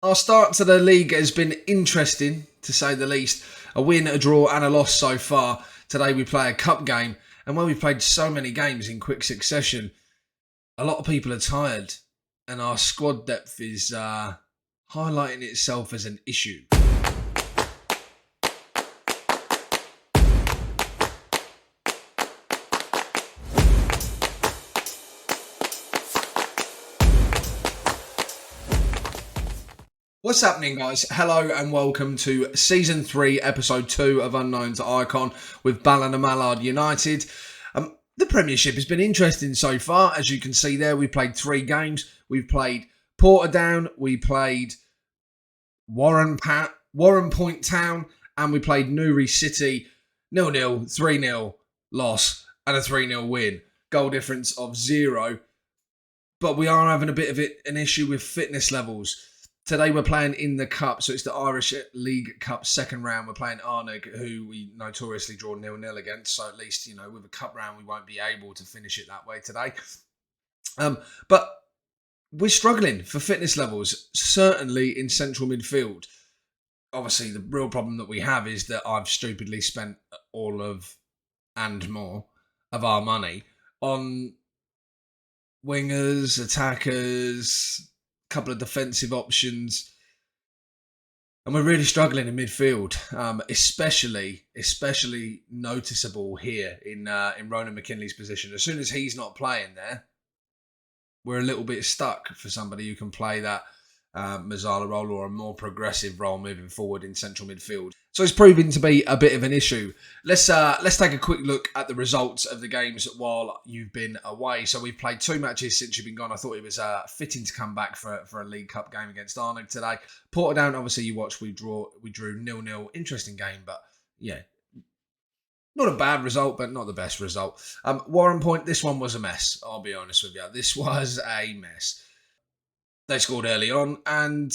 Our start to the league has been interesting, to say the least. A win, a draw, and a loss so far. Today we play a cup game, and when we played so many games in quick succession, a lot of people are tired, and our squad depth is highlighting itself as an issue. What's happening, guys? Hello and welcome to Season 3, Episode 2 of Unknown to Icon with Ballinamallard United. The Premiership has been interesting so far. As you can see there, we played 3 games. We've played Portadown, we played Warren Point Town, and we played Newry City. 0-0, 3-0 loss, and a 3-0 win. Goal difference of 0. But we are having a bit of an issue with fitness levels. Today we're playing in the Cup, so it's the Irish League Cup second round. We're playing Annagh, who we notoriously draw 0-0 against, so at least, with a Cup round we won't be able to finish it that way today. But we're struggling for fitness levels, certainly in central midfield. Obviously, the real problem that we have is that I've stupidly spent all of, and more, of our money on wingers, attackers, couple of defensive options, and we're really struggling in midfield, especially noticeable here in Ronan McKinley's position. As soon as he's not playing there, we're a little bit stuck for somebody who can play that Mazzala role or a more progressive role moving forward in central midfield. So it's proving to be a bit of an issue. Let's take a quick look at the results of the games while you've been away. So we've played 2 matches since you've been gone. I thought it was fitting to come back for a League Cup game against Annagh today. Portadown, obviously you watched, we drew 0-0. Interesting game, but yeah, not a bad result, but not the best result. Warren Point, this one was a mess. I'll be honest with you. This was a mess. They scored early on, and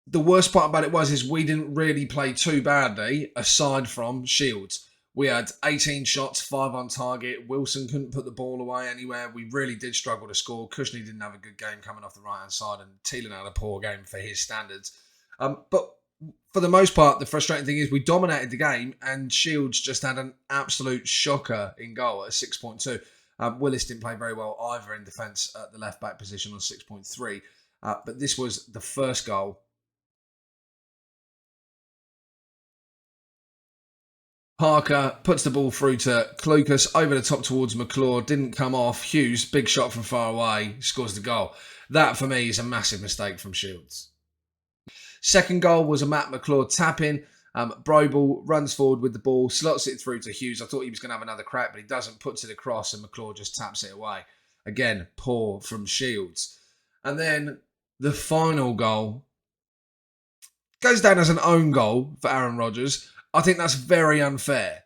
the worst part about it is we didn't really play too badly, aside from Shields. We had 18 shots, 5 on target. Wilson couldn't put the ball away anywhere. We really did struggle to score. Cushney didn't have a good game coming off the right-hand side, and Thielen had a poor game for his standards. But for the most part, the frustrating thing is we dominated the game, and Shields just had an absolute shocker in goal at 6.2. Willis didn't play very well either in defence at the left-back position on 6.3. But this was the first goal. Parker puts the ball through to Clucas, over the top towards McClure, didn't come off. Hughes, big shot from far away, scores the goal. That, for me, is a massive mistake from Shields. Second goal was a Matt McClure tap-in. Brobel runs forward with the ball, slots it through to Hughes. I thought he was going to have another crack, but he doesn't. Puts it across, and McClure just taps it away. Again, poor from Shields. And then the final goal goes down as an own goal for Aaron Rodgers. I think that's very unfair,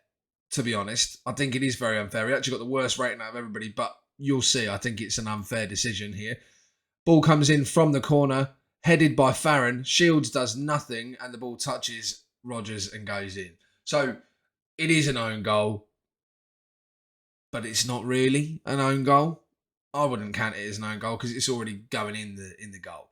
to be honest. I think it is very unfair. He actually got the worst rating out of everybody, but you'll see. I think it's an unfair decision here. Ball comes in from the corner, headed by Farron. Shields does nothing, and the ball touches Rodgers and goes in. So it is an own goal, but it's not really an own goal. I wouldn't count it as an own goal because it's already going in the goal.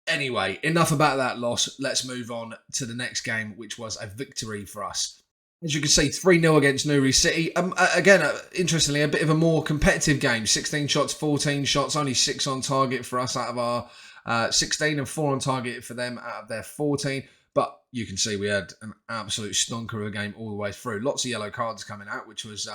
Anyway, enough about that loss. Let's move on to the next game, which was a victory for us. As you can see, 3-0 against Newry City. Again, interestingly, a bit of a more competitive game. 16 shots, 14 shots, only 6 on target for us out of our 16 and 4 on target for them out of their 14. But you can see we had an absolute stonker of a game all the way through. Lots of yellow cards coming out, which was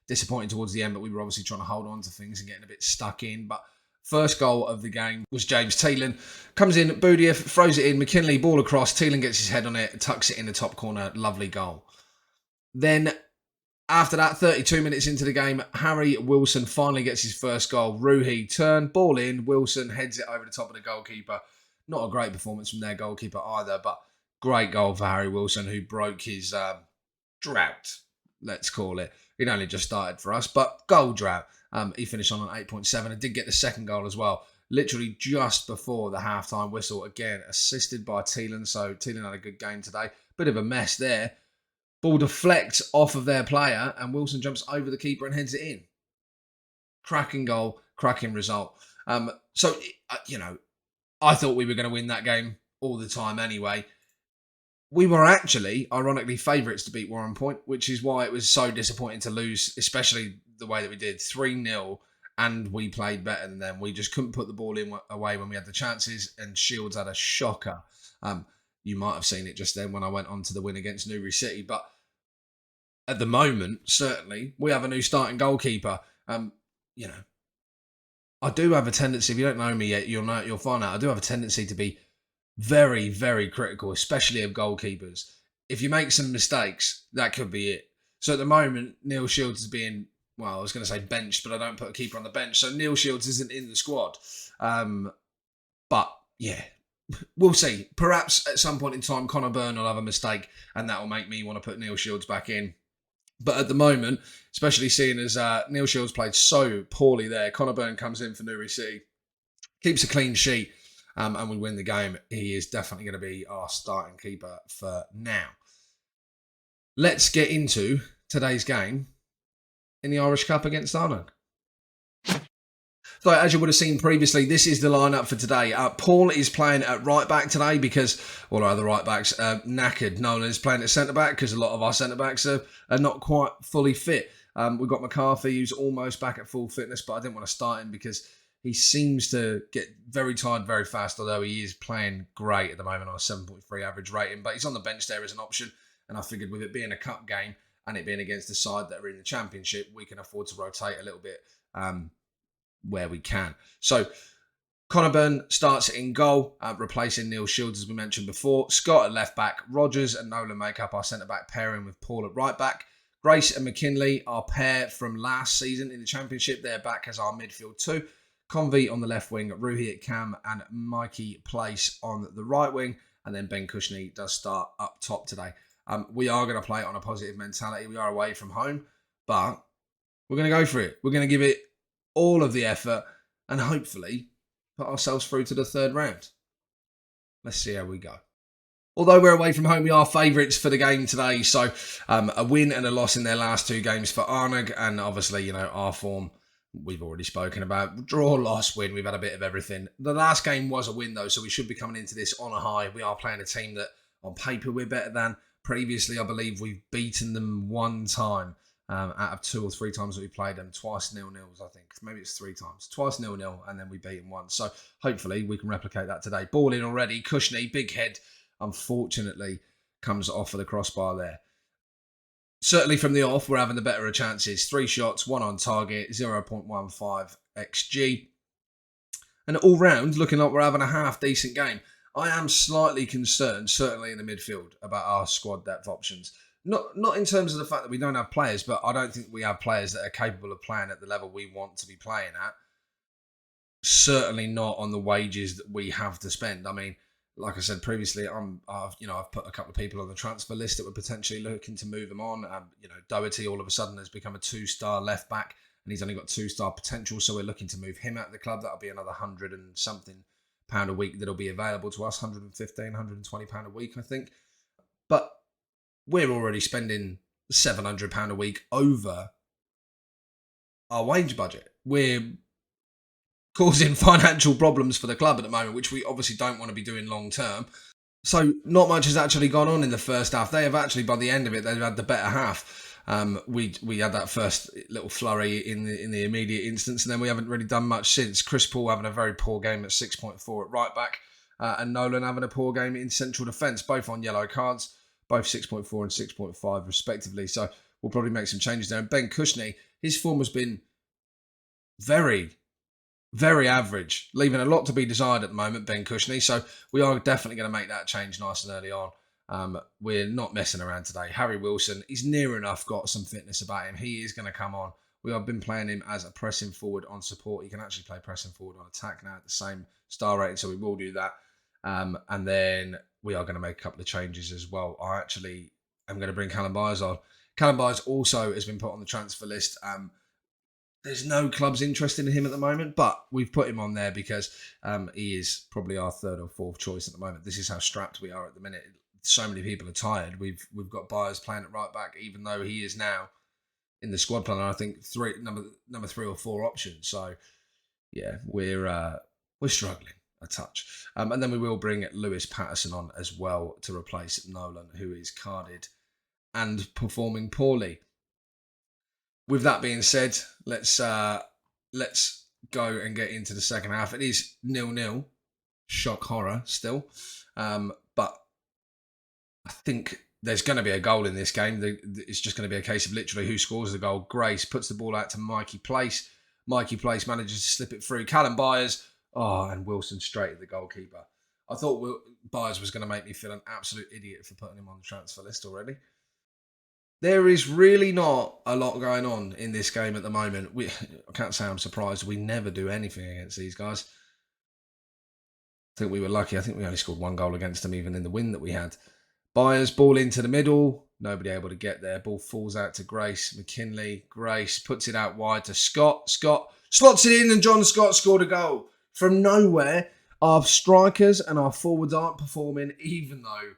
disappointing towards the end, but we were obviously trying to hold on to things and getting a bit stuck in. But first goal of the game was James Thielen. Comes in, Boudiaf throws it in, McKinley, ball across, Thielen gets his head on it, tucks it in the top corner, lovely goal. Then, after that, 32 minutes into the game, Harry Wilson finally gets his first goal. Ruhi turn, ball in, Wilson heads it over the top of the goalkeeper. Not a great performance from their goalkeeper either, but great goal for Harry Wilson, who broke his drought, let's call it. He'd only just started for us, but goal drought. He finished on an 8.7 and did get the second goal as well. Literally just before the halftime whistle, again, assisted by Thielen. So Thielen had a good game today. Bit of a mess there. Ball deflects off of their player and Wilson jumps over the keeper and heads it in. Cracking goal, cracking result. I thought we were going to win that game all the time anyway. We were actually, ironically, favourites to beat Warren Point, which is why it was so disappointing to lose, especially the way that we did 3-0, and we played better than them. We just couldn't put the ball in away when we had the chances, and Shields had a shocker. You might have seen it just then when I went on to the win against Newry City, but at the moment, certainly, we have a new starting goalkeeper. You know, I do have a tendency, if you don't know me yet, you'll find out, I do have a tendency to be very, very critical, especially of goalkeepers. If you make some mistakes, that could be it. So at the moment, Neil Shields is being, well, I was going to say benched, but I don't put a keeper on the bench. So Neil Shields isn't in the squad. But yeah, we'll see. Perhaps at some point in time, Connor Byrne will have a mistake and that will make me want to put Neil Shields back in. But at the moment, especially seeing as Neil Shields played so poorly there, Connor Byrne comes in for Newry City, keeps a clean sheet, and we win the game. He is definitely going to be our starting keeper for now. Let's get into today's game in the Irish Cup against Annagh. So, as you would have seen previously, this is the lineup for today. Paul is playing at right back today because all our other right backs are knackered. Nolan is playing at centre back because a lot of our centre backs are not quite fully fit. We've got McCarthy, who's almost back at full fitness, but I didn't want to start him because he seems to get very tired very fast, although he is playing great at the moment on a 7.3 average rating. But he's on the bench there as an option, and I figured with it being a cup game and it being against the side that are in the Championship, we can afford to rotate a little bit where we can. So Connor Byrne starts in goal, replacing Neil Shields, as we mentioned before. Scott at left back. Rogers and Nolan make up our centre back pairing with Paul at right back. Grace and McKinley, our pair from last season in the Championship, they're back as our midfield too. Convey on the left wing, Ruhi at cam, and Mikey Place on the right wing. And then Ben Cushney does start up top today. We are going to play it on a positive mentality. We are away from home, but we're going to go for it. We're going to give it all of the effort and hopefully put ourselves through to the third round. Let's see how we go. Although we're away from home, we are favourites for the game today. So a win and a loss in their last two games for Annagh. And obviously, our form, we've already spoken about. Draw, loss, win. We've had a bit of everything. The last game was a win, though, so we should be coming into this on a high. We are playing a team that, on paper, we're better than. Previously, I believe we've beaten them one time out of 2 or 3 times that we played them. Twice 0-0s, I think. Maybe it's 3 times. Twice 0-0, and then we beat them once. So hopefully we can replicate that today. Ball in already. Cushney, big head, unfortunately, comes off of the crossbar there. Certainly from the off, we're having the better of chances. 3 shots, 1 on target, 0.15 XG. And all round, looking like we're having a half decent game. I am slightly concerned, certainly in the midfield, about our squad depth options. Not in terms of the fact that we don't have players, but I don't think we have players that are capable of playing at the level we want to be playing at. Certainly not on the wages that we have to spend. I mean, like I said previously, I've put a couple of people on the transfer list that were potentially looking to move them on. Doherty all of a sudden has become a 2-star left back, and he's only got 2-star potential, so we're looking to move him out of the club. That'll be another £100 and something a week that'll be available to us. £115, £120 a week, I think. But we're already spending £700 a week over our wage budget. We're causing financial problems for the club at the moment, which we obviously don't want to be doing long term. So not much has actually gone on in the first half. They have actually, by the end of it, they've had the better half. We had that first little flurry in the immediate instance, and then we haven't really done much since. Chris Paul having a very poor game at 6.4 at right back, and Nolan having a poor game in central defence, both on yellow cards, both 6.4 and 6.5 respectively. So we'll probably make some changes there. And Ben Cushney, his form has been very, very average, leaving a lot to be desired at the moment, Ben Cushney. So we are definitely going to make that change nice and early on. We're not messing around today. Harry Wilson, he's near enough got some fitness about him. He is going to come on. We have been playing him as a pressing forward on support. He can actually play pressing forward on attack now at the same star rating, so we will do that. And then we are going to make a couple of changes as well. I actually am going to bring Callum Byers on. Callum Byers also has been put on the transfer list. There's no clubs interested in him at the moment, but we've put him on there because he is probably our 3rd or 4th choice at the moment. This is how strapped we are at the minute. So many people are tired. We've got Byers playing at right back, even though he is now in the squad plan. I think number 3 or 4 options. So yeah, we're struggling. a touch. And then we will bring Lewis Patterson on as well to replace Nolan, who is carded and performing poorly. With that being said, let's go and get into the second half. It is 0-0. Shock horror still. But I think there's going to be a goal in this game. It's just going to be a case of literally who scores the goal. Grace puts the ball out to Mikey Place. Mikey Place manages to slip it through. Callum Byers. And Wilson straight at the goalkeeper. I thought Byers was going to make me feel an absolute idiot for putting him on the transfer list already. There is really not a lot going on in this game at the moment. I can't say I'm surprised. We never do anything against these guys. I think we were lucky. I think we only scored 1 goal against them, even in the win that we had. Byers, ball into the middle. Nobody able to get there. Ball falls out to Grace. McKinley. Grace puts it out wide to Scott. Scott slots it in, and John Scott scored a goal. From nowhere, our strikers and our forwards aren't performing, even though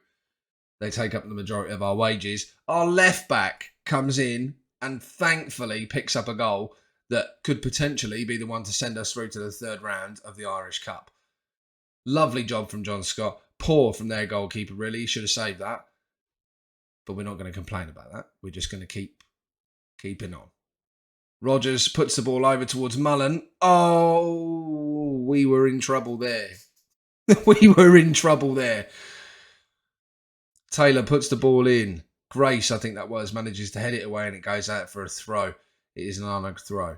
they take up the majority of our wages. Our left back comes in and thankfully picks up a goal that could potentially be the one to send us through to the 3rd round of the Irish Cup. Lovely job from John Scott. Poor from their goalkeeper, really. He should have saved that. But we're not going to complain about that. We're just going to keep keeping on. Rogers puts the ball over towards Mullen. Oh, we were in trouble there. We were in trouble there. Taylor puts the ball in. Grace, I think that was, manages to head it away and it goes out for a throw. It is an Annagh throw.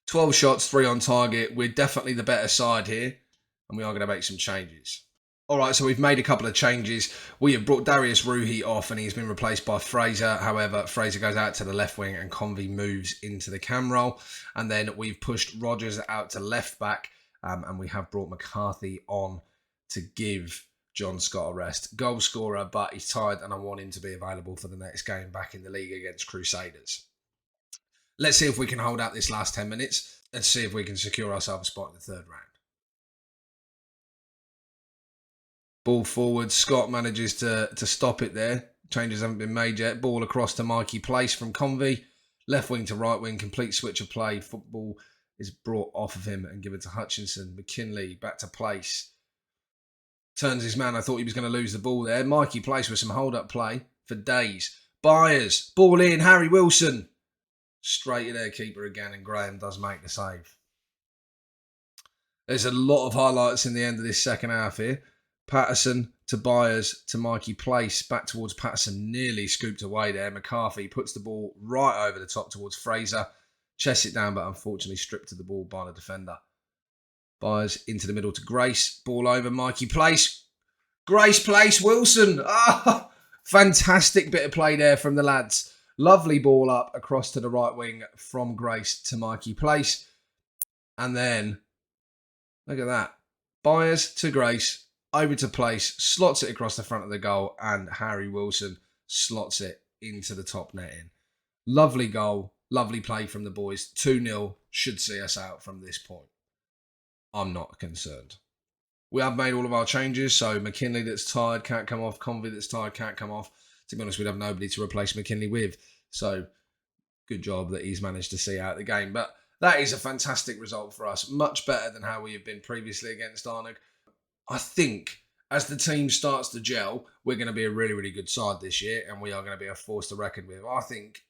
12 shots, 3 on target. We're definitely the better side here and we are going to make some changes. All right, so we've made a couple of changes. We have brought Darius Ruhi off and he's been replaced by Fraser. However, Fraser goes out to the left wing and Convey moves into the cam role. And then we've pushed Rogers out to left back and we have brought McCarthy on to give John Scott a rest. Goal scorer, but he's tired and I want him to be available for the next game back in the league against Crusaders. Let's see if we can hold out this last 10 minutes and see if we can secure ourselves a spot in the 3rd round. Ball forward. Scott manages to stop it there. Changes haven't been made yet. Ball across to Mikey Place from Convey. Left wing to right wing. Complete switch of play. Football is brought off of him and given to Hutchinson. McKinley back to Place. Turns his man. I thought he was going to lose the ball there. Mikey Place with some hold-up play for days. Byers. Ball in. Harry Wilson. Straight at their keeper again. And Graham does make the save. There's a lot of highlights in the end of this second half here. Patterson to Byers to Mikey Place. Back towards Patterson. Nearly scooped away there. McCarthy puts the ball right over the top towards Fraser. Chests it down, but unfortunately stripped to the ball by the defender. Byers into the middle to Grace. Ball over Mikey Place. Grace Place. Wilson. Fantastic bit of play there from the lads. Lovely ball up across to the right wing from Grace to Mikey Place. And then, look at that. Byers to Grace. Over to Place, slots it across the front of the goal, and Harry Wilson slots it into the top netting. Lovely goal, lovely play from the boys. 2-0 should see us out from this point. I'm not concerned. We have made all of our changes, so McKinley that's tired can't come off, Convey that's tired can't come off. To be honest, we'd have nobody to replace McKinley with, so good job that he's managed to see out the game. But that is a fantastic result for us, much better than how we have been previously against Annagh. I think as the team starts to gel, we're going to be a really, really good side this year and we are going to be a force to reckon with. I think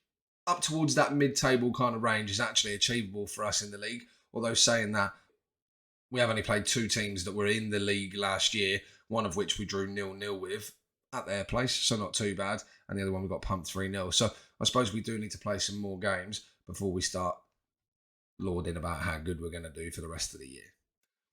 up towards that mid-table kind of range is actually achievable for us in the league. Although saying that, we have only played 2 teams that were in the league last year, one of which we drew 0-0 with at their place, so not too bad. And the other one we got pumped 3-0. So I suppose we do need to play some more games before we start lauding about how good we're going to do for the rest of the year.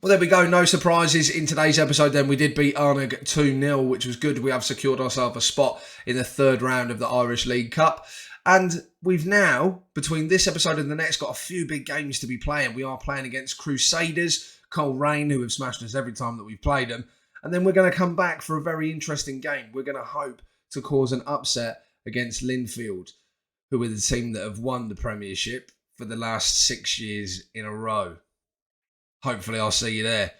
Well, there we go. No surprises in today's episode then. We did beat Annagh 2-0, which was good. We have secured ourselves a spot in the 3rd round of the Irish League Cup. And we've now, between this episode and the next, got a few big games to be playing. We are playing against Crusaders, Coleraine, who have smashed us every time that we've played them. And then we're going to come back for a very interesting game. We're going to hope to cause an upset against Linfield, who are the team that have won the Premiership for the last 6 years in a row. Hopefully I'll see you there.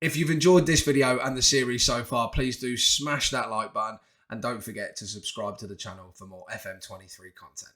If you've enjoyed this video and the series so far, please do smash that like button and don't forget to subscribe to the channel for more FM23 content.